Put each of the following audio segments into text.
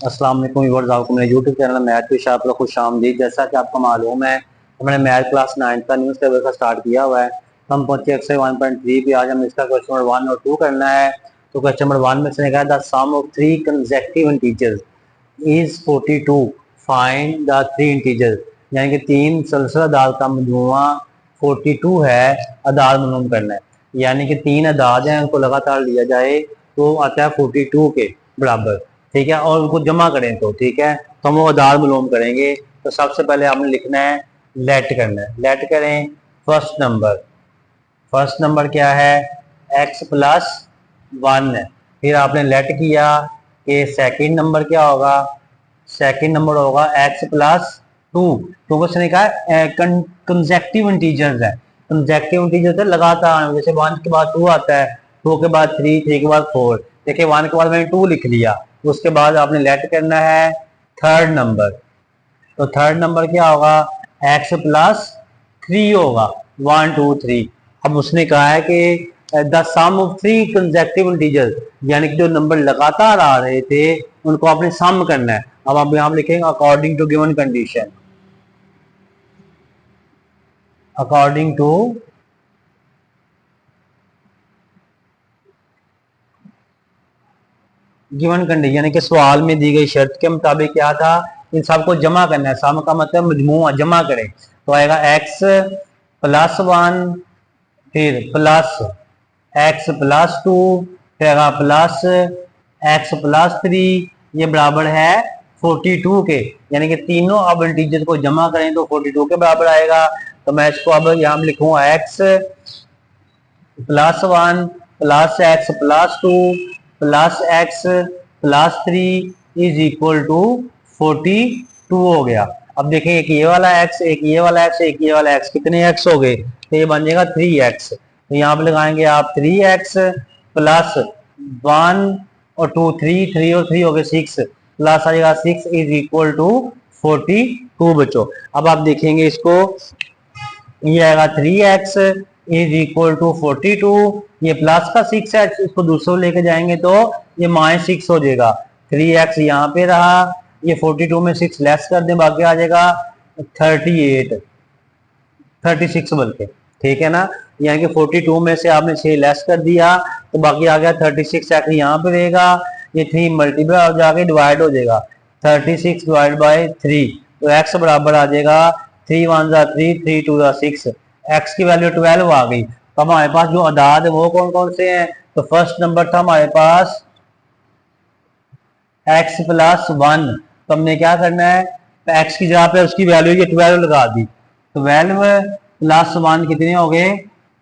अस्सलाम वालेकुम व्यूअर्स, आपको मेरे यूट्यूब चैनल मैथ विश आप लोग खुश आमदीद। जैसा कि आपको मालूम है, हमने मैथ क्लास 9 का न्यूज़ टेबल का स्टार्ट किया हुआ है। हम पहुंचे एक्सरसाइज 1.3 पे। आज हम इसका क्वेश्चन नंबर 1 और 2 करना है। तो क्वेश्चन नंबर 1 में से कहा the sum of three consecutive integers is 42, find the three integers. यानी कि तीन सलसल अदाद का मजमुआ 42 है, अदाद मालूम करना है। यानी कि तीन अदाद हैं, उनको लगातार लिया जाए तो आता है 42 के बराबर। ठीक है, और उनको जमा करें तो ठीक है, तो हम वो अदाद मालूम करेंगे। तो सबसे पहले आपने लिखना है, लेट करना है। लेट करें फर्स्ट नंबर। फर्स्ट नंबर क्या है? x प्लस 1 है। फिर आपने लेट किया कि सेकंड नंबर क्या होगा? सेकंड नंबर होगा x प्लस 2, क्योंकि उसने कहा कंसेक्टिव इंटीजर्स है। कंसेक्टिव इंटीजर्स है लगातार, जैसे 1 के बाद 2 आता है, 2 के बाद 3, 3 के बाद 4। देखिए 1 के बाद मैंने 2 लिख लिया। उसके बाद आपने लेट करना है थर्ड नंबर। तो थर्ड नंबर क्या होगा? x प्लस 3 होगा, 1 2 3। अब उसने कहा है कि the sum of three consecutive integers, यानी कि जो नंबर लगातार आ रहे थे उनको आपने सम करना है। अब आप यहां लिखेंगे according to given condition. According to given condition, यानी कि सवाल में दी गई शर्त के मुताबिक क्या था? इन सबको जमा करना है। सम का मतलब मजमूआ, जमा करें। तो आएगा x प्लस 1, फिर प्लस x प्लस 2, फिर आएगा प्लस x प्लस 3, ये बराबर है 42 के। यानी कि तीनों अब इंटीजर को जमा करें तो 42 के बराबर आएगा। तो मैं इसको अब यहां लिखूंगा x plus 1 plus x plus 2 plus x plus 3 is equal to 42 हो गया। अब देखें, एक ये वाला x, एक ये वाला x, एक ये वाला x, कितने x हो गए? तो ये बन जाएगा 3x। तो यहाँ पे लगाएंगे आप 3x प्लस 1 और 2, 3, 3 और 3 हो गए 6, प्लस आ जाएगा 6 इज इक्वल टू 42 बच्चों। अब आप देखेंगे इसको, ये आएगा 3x इज इक्वल टू 42। ये प्लस का 6 है, इसको दूसरों लेके जाएंगे तो ये -6 हो जाएगा। 3x यहाँ पे रहा, ये 42 में 6 लेस कर दें, बाकी आ जाएगा 38, 36 बल्कि। ठीक है ना, यानी कि 42 में से आपने 6 लेस कर दिया तो बाकी आ गया 36। एक्स यहाँ पे रहेगा, ये 3 मल्टीप्लाई हो जाके डिवाइड हो जाएगा, 36 डिवाइड बाई 3। तो x बराबर आ जाएगा 3 1 जा 3, 3 2 जा 6। x की वैल्यू 12 आ गई। तो हमारे पास जो अदाद है वो कौन कौन से हैं? तो फर्स्ट नंबर था हमारे पास x प्लस 1। तो हमने क्या करना है, x की जगह पे उसकी वैल्यू ये 12 लगा दी। 12 प्लस 1 कितने हो गए?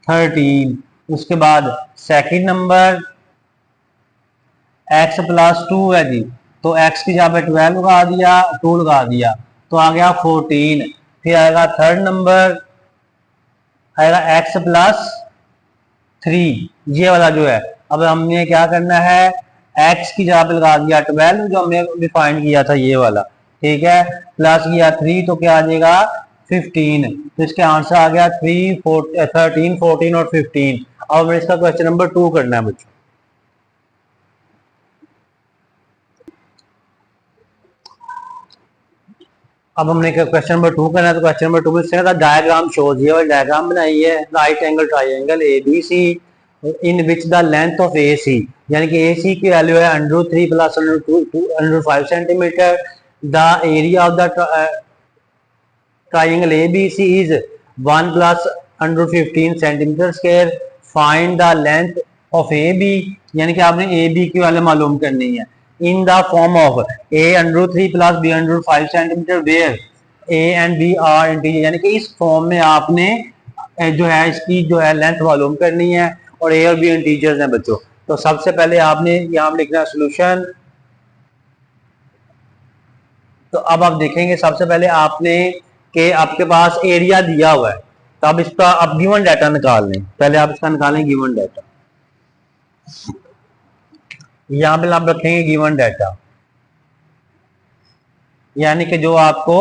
13। उसके बाद सेकंड नंबर x प्लस 2 है जी, तो x की जगह पे 12 लगा दिया, 2 लगा दिया, तो आ गया 14। फिर आएगा थर्ड नंबर, आएगा x प्लस 3, ये वाला जो है। अब हमने क्या करना है, x की जगह पे लगा दिया 12 जो हमने डिफाइन किया था ये वाला। ठीक है, प्लस किया 3 तो क्या आ जाएगा 15। तो इसके आंसर आ गया 3 13 14 और 15। अब हमें इसका क्वेश्चन नंबर 2 करना है बच्चों। अब हमने क्वेश्चन नंबर 2 करना है। तो क्वेश्चन नंबर 2 में से डायग्राम शोज, ये वाली डायग्राम बनाई है, right angle triangle A B C in which the length of A C, यानी कि ए सी की वैल्यू है √3 plus √5 centimetre. The area of the triangle A B C is 1 plus √15 centimetre square. Find the length of A B, यानी कि आपने A B की value मालूम करनी है in the form of a √3 plus b √5 centimetre where a and b are integer, यानी कि इस फॉर्म में आपने जो है इसकी जो है लेंथ मालूम करनी है और a और b इंटीजर्स हैं बच्चों। तो सबसे पहले आपने यहाँ लिखना है सोल्यूशन। तो अब आप देखेंगे सबसे पहले आपने कि आपके पास एरिया दिया हुआ है, तो अब इसका आप गिवन डाटा निकाल लें। पहले आप इसका निकालें गिवन डाटा, यहाँ पे आप रखेंगे गिवन डाटा, यानी कि जो आपको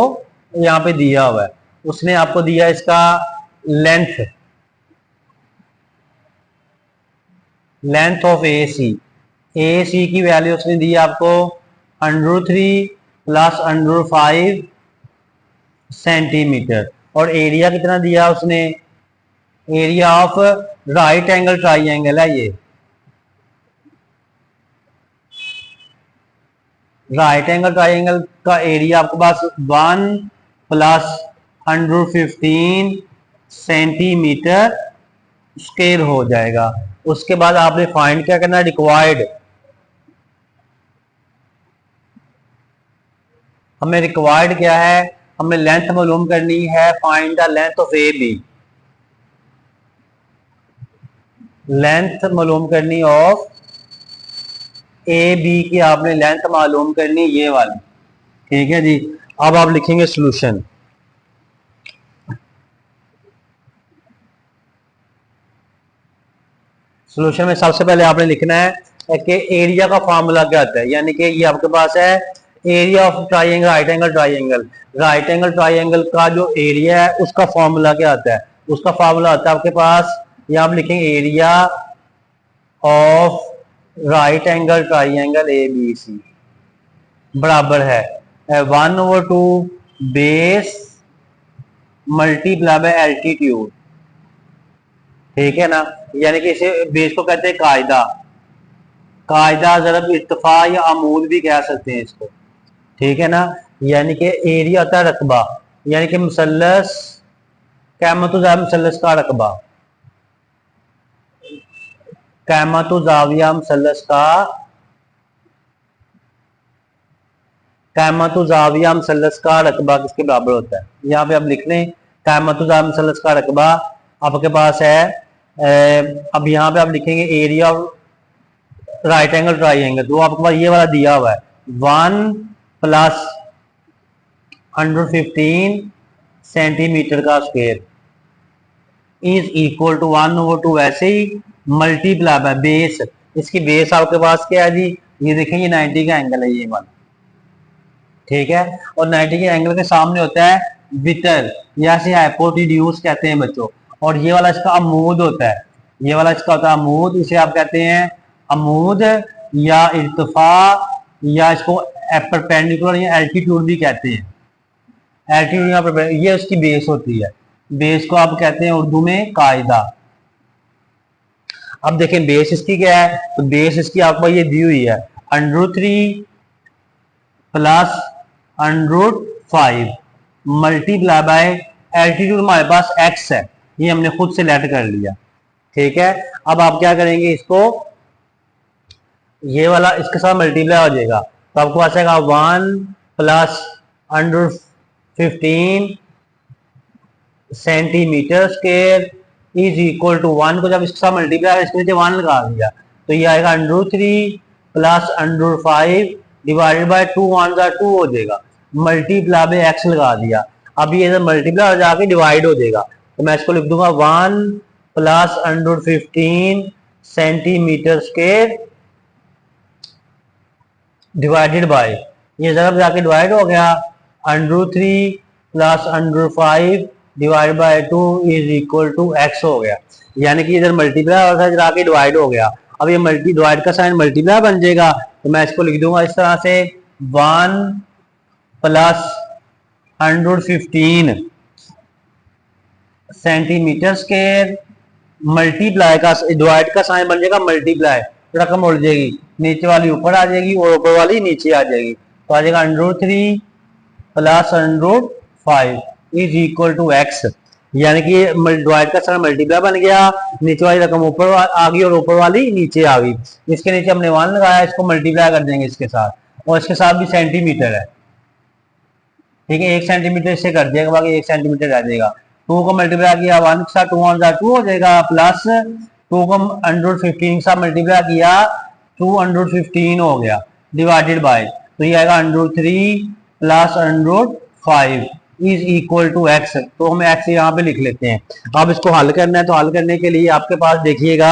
यहाँ पे दिया हुआ है, उसने आपको दिया इसका length, length of A C की वैल्यू उसने दी आपको √3 प्लस √5 सेंटीमीटर। और एरिया कितना दिया उसने, area of right angle triangle है ये, राइट एंगल ट्राइंगल का एरिया आपके पास 1 प्लस 115 सेंटीमीटर स्क्वायर हो जाएगा। उसके बाद आपने फाइंड क्या करना है, रिक्वायर्ड, हमें रिक्वायर्ड क्या है, हमें लेंथ मालूम करनी है, find the length of A B, length मालूम करनी ऑफ ए बी की आपने लेंथ मालूम करनी ये वाली, ठीक है जी। अब आप लिखेंगे सॉल्यूशन, सॉल्यूशन में सबसे पहले आपने लिखना है कि एरिया का फार्मूला क्या आता है, यानी कि ये आपके पास है area of triangle, right angle triangle, right angle triangle का जो एरिया है उसका फार्मूला क्या आता है, उसका फार्मूला आता है आपके पास, ये आप लिखेंगे area of right angle triangle A B C बराबर है 1/2 बेस मल्टीप्लाई बाय एल्टीट्यूड, ठीक है ना। यानी कि इसे बेस को कहते हैं कायदा, कायदा ज़रब इर्तिफा या अमूद भी कह सकते हैं इसको, ठीक है ना। यानी कि एरिया होता है रकबा, यानी कि मुसल्लस कैमत मुसल्लस का रकबा, कैमत जाविया मुसल्लस का, कैमत जाविया मुसल्लस का रकबा किसके बराबर होता है, यहाँ पे आप लिख लें कैमत जाविया मुसल्लस का रकबा आपके पास है। अब यहाँ पे आप लिखेंगे area of right angle triangle, तो आपके पास ये वाला दिया हुआ है 1 प्लस 115 सेंटीमीटर का स्क्वायर इज इक्वल टू 1/2, वैसे ही मल्टीप्लाई बाय बेस, इसकी बेस आपके पास क्या है जी, ये देखेंगे 90 का एंगल है ये वाला, ठीक है। और 90 के एंगल के सामने होता है वितर या से हाइपोटेन्यूज कहते हैं बच्चों, और ये वाला इसका अमूद होता है, ये वाला इसका होता है अमूद, इसे आप कहते हैं अमूद या इर्तिफा या इसको परपेंडिकुलर या एल्टीट्यूड भी कहते हैं, एल्टीट्यूड या परपेंडिकुलर, ये उसकी बेस होती है, बेस को आप कहते हैं उर्दू में कायदा। अब देखें बेस इसकी क्या है, तो बेस इसकी आपको ये दी हुई है √3 प्लस √5 मल्टीप्लाई बाय एल्टीट्यूड हमारे पास x है, ये हमने खुद से लेट कर लिया, ठीक है। अब आप क्या करेंगे, इसको ये वाला इसके साथ मल्टीप्लाई हो जाएगा, तो आपको पास आएगा 1 plus 115 centimetre square is equal to 1 को जब इसके साथ मल्टीप्लाई इसके नीचे 1 लगा दिया तो ये आएगा √3 प्लस √5 डिवाइडेड बाय 2 1 का 2 हो जाएगा, मल्टीप्लाई बाय x लगा दिया। अब ये मल्टीप्लाई हो जाके डिवाइड हो जाएगा, तो मैं इसको लिख दूंगा 1 plus 115 centimetre square divided by, ये जरा जाके डिवाइड हो गया √3 plus √5 divide by 2 is equal to x हो गया, यानी कि इधर मल्टीप्लाई और इधर आके डिवाइड हो गया। अब ये मल्टी डिवाइड का साइन मल्टीप्लाई बन जाएगा, तो मैं इसको लिख दूंगा इस तरह से 1 प्लस 115 सेंटीमीटर स्क्वायर मल्टीप्लाई का डिवाइड का साइन बन जाएगा मल्टीप्लाई, रकम उड़ जाएगी, नीचे वाली ऊपर आ जाएगी और ऊपर वाली नीचे आ जाएगी, तो आ जाएगा √3 plus √5 is equal to x, यानी कि डिवाइड का साइन मल्टीप्लाई बन गया, नीचे वाली रकम ऊपर आ गई और ऊपर वाली नीचे आ गई, इसके नीचे हमने 1 लगाया, इसको मल्टीप्लाई कर देंगे इसके साथ, और इसके साथ भी सेंटीमीटर है, ठीक है, 1 सेंटीमीटर इससे कर दिया, बाकी 1 सेंटीमीटर रह जाएगा। 2 को मल्टीप्लाई किया 1 के साथ 2 1 2 हो जाएगा, प्लस 2 को 115 के साथ मल्टीप्लाई किया 2 115 हो गया डिवाइडेड बाय, तो ये आएगा √3 plus √5 is equal to x, तो हम x यहाँ पे लिख लेते हैं। अब इसको हल करना है, तो हल करने के लिए आपके पास देखिएगा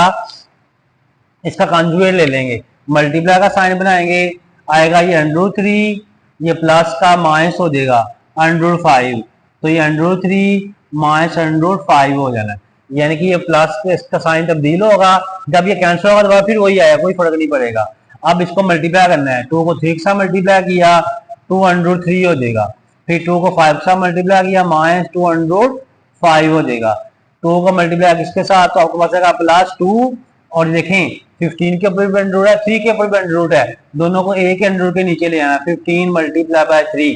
इसका कॉन्जुगेट ले लेंगे, मल्टीप्लाई का साइन बनाएंगे, आएगा ये √3, ये प्लस का माइनस हो जाएगा √5, तो ये √3 माइनस √5 हो जाना है, यानी कि ये प्लस इसका साइन तब्दील होगा, जब ये कैंसिल होगा तो फिर वही आएगा, कोई फर्क नहीं पड़ेगा। अब इसको मल्टीप्लाई करना है, 2 को 3 के साथ मल्टीप्लाई किया 2√3 हो जाएगा, फिर 2 को 5 के साथ मल्टीप्लाई किया -205 हो जाएगा। 2 को मल्टीप्लाई किसके साथ, तो आपको पता है +2 और देखें 15 के ऊपर भी अंडर रूट है, 3 के ऊपर भी अंडर रूट है, दोनों को एक अंडर रूट के नीचे ले आना। 15 मल्टीप्लाई बाय 3,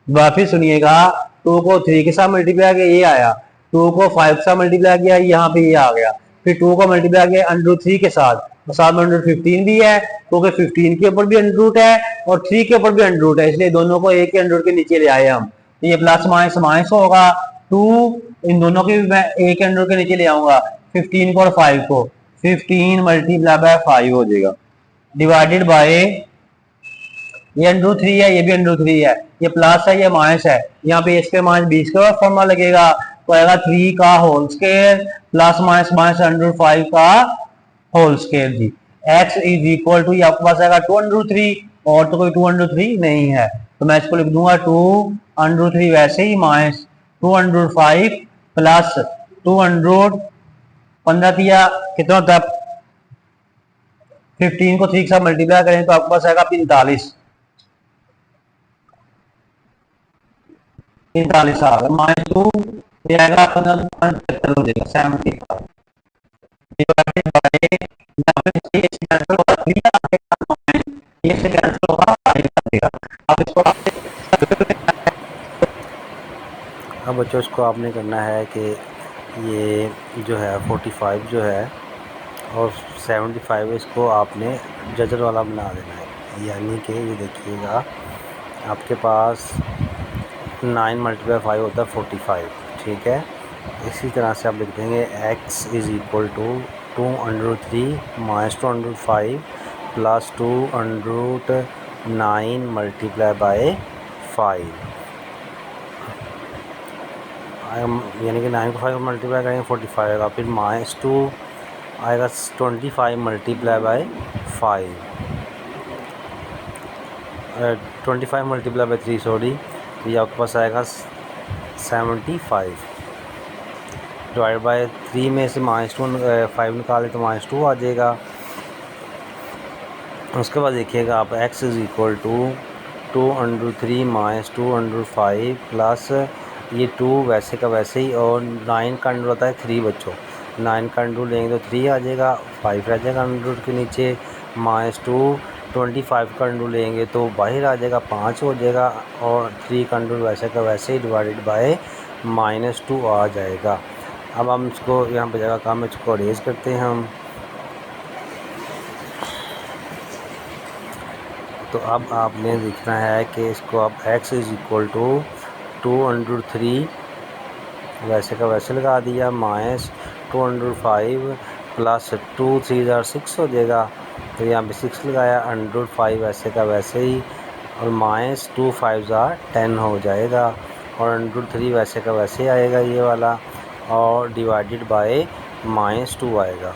वापिस सुनिएगा, 2 को 3 के साथ मल्टीप्लाई किया ये आया, 2 को 5 के साथ मल्टीप्लाई किया यहाँ पे ये आ गया, फिर 2 को मल्टीप्लाई किया √3 के साथ, और साथ में √15 भी है, क्योंकि 15 के ऊपर भी अंडर रूट है और 3 के ऊपर भी अंडर रूट है, इसलिए दोनों को एक के अंडर रूट के नीचे ले आए हम। तो ये प्लस माइनस माइनस होगा, 2 इन दोनों के भी मैं एक अंडर रूट के नीचे ले आऊंगा, 15 को और 5 को, 15 मल्टीप्लाई बाय 5 हो जाएगा, डिवाइडेड बाय ये √3 है, ये भी √3 है, ये प्लस है, ये माइनस है, यहाँ पे इसके माइनस 20 का फॉर्मूला लगेगा, तो आएगा 3 का whole square plus minus minus √5 का होल स्क्वायर जी। x इज इक्वल टू, आपके पास आएगा 2√3, और तो कोई 2√3 नहीं है, तो मैं इसको लिख दूंगा 2√3 वैसे ही माइनस 205 प्लस 200, 15 दिया कितना होता है, 15 को 3 के साथ मल्टीप्लाई करें तो आपके पास आएगा 45 आ गया, -2 ये आएगा 75 हो जाएगा, 75 डिवाइडेड बाय, यहाँ पे ये कैंसिल होगा, 3 आएगा, ये से कैंसिल होगा, आएगा। अब इसको अब बच्चों इसको आपने करना है कि ये जो है 45 जो है और 75, इसको आपने जजर वाला बना देना है, यानी कि ये देखिएगा आपके पास 9 × 5 होता है 45, ठीक है। इसी तरह से आप लिख देंगे x is equal to 2√3 - 205 plus 2√9 multiply by 5, यानी कि 9 को 5 मल्टीप्लाई करेंगे 45 आएगा, फिर -2 आएगा 25 multiply by 5, 25 multiply by 3 sorry, तो ये आपके पास आएगा 75 डिवाइड बाय 3 में से -5 निकाले तो -2 आ जाएगा। उसके बाद देखिएगा आप x is equal to 2√3 - 205 plus ये 2 वैसे का वैसे ही, और 9 का अंडर होता है 3 बच्चों, 9 का अंडर लेंगे तो 3 आ जाएगा, 5 रह जाएगा अंडर के नीचे, -2 25 का अंडर लेंगे तो बाहर आ जाएगा 5 हो जाएगा, और 3 का अंडर वैसे का वैसे ही डिवाइडेड बाय -2 आ जाएगा। अब हम इसको यहाँ पर जगह काम, इसको अरेज करते हैं हम। तो अब आपने लिखना है कि इसको आप x इज़ इक्वल टू 2√3 वैसे का वैसे लगा दिया, -205 प्लस 2 3 6 हो जाएगा, तो यहाँ पे 6 लगाया, 105 वैसे का वैसे ही, और -2 5 10 हो जाएगा, और 103 वैसे का वैसे ही आएगा ये वाला, और डिवाइडेड बाय -2 आएगा।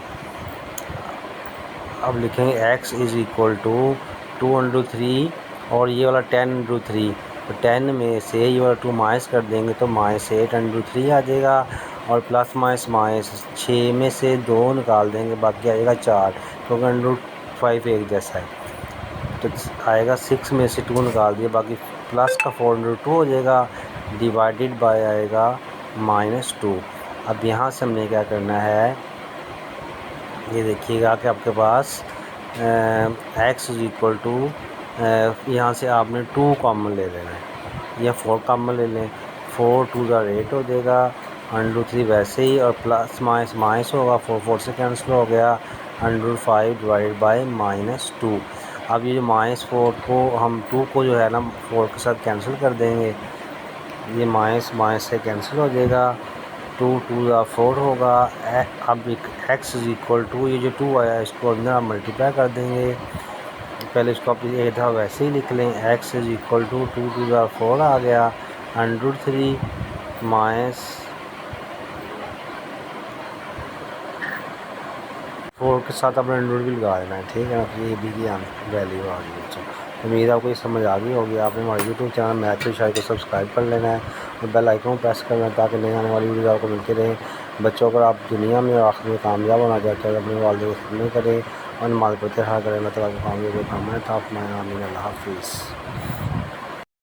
अब लिखेंगे x इज़ इक्वल टू 2√3 और ये वाला 10√3, तो 10 में से ये वाला 2 माइनस कर देंगे तो -8√3 आ जाएगा, और प्लस माइनस 6 में से 2 निकाल देंगे, बाकी आ जाएगा 4, क्योंकि √5 एक जैसा है, तो आएगा 6 में से 2 निकाल दिया, बाकी प्लस का 4√2 हो जाएगा, डिवाइडेड बाय आएगा -2। अब यहाँ से हमने क्या करना है, ये देखिएगा कि आपके पास x इज़ इक्वल टू, यहाँ से आपने 2 कॉमन ले लेना है या 4 कॉमन ले लें, 4 2 8 हो जाएगा, √3 वैसे ही, और प्लस माइनस होगा, 4 से कैंसिल हो गया, 105 डिवाइडेड बाय -2। अब ये -4 को हम 2 को जो है ना 4 के साथ कैंसिल कर देंगे, ये माइनस से कैंसिल हो जाएगा, 2 2 4 होगा। अब x इज़ इक्वल टू, ये जो 2 आया इसको अंदर आप मल्टीप्लाई कर देंगे, पहले इसको आप एक दफ़ा वैसे ही लिख लें, x इज़ इक्वल टू 2 2 4 आ गया, √3 माइनस 4 के साथ अपने √ भी लगा देना है, ठीक है ना, तो ये भी की वैल्यू आ गई। अच्छा, उम्मीद आपको ये समझ आ गई होगी। आपने हमारे YouTube channel math with Shahid को सब्सक्राइब कर लेना है और बेल आइकन प्रेस करना है ताकि नई आने वाली वीडियो आपको मिलती रहे। बच्चों, अगर आप दुनिया में और आखिर में कामयाब होना चाहते हैं, अपने वालिदैन की खिदमत करें और नमाज़ पढ़ते रहा करें। अल्लाह ताला का काम ये कोई काम है तो आप मैं आमीन। अल्लाह हाफिज़।